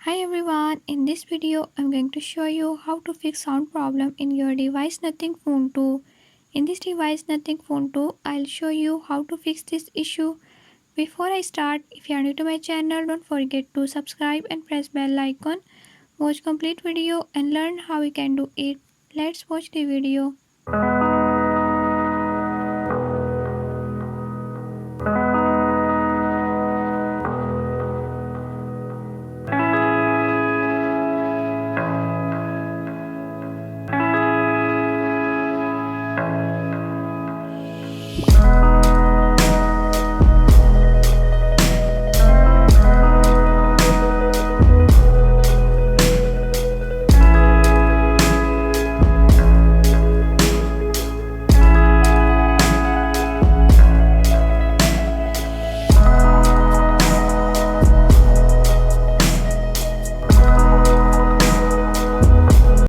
Hi everyone, in this video I'm going to show you how to fix sound problem in your device Nothing Phone 2. In this device Nothing Phone 2, I'll show you how to fix this issue. Before I start, if you are new to my channel, don't forget to subscribe and press bell icon. Watch complete video and learn how we can do it. Let's watch the video.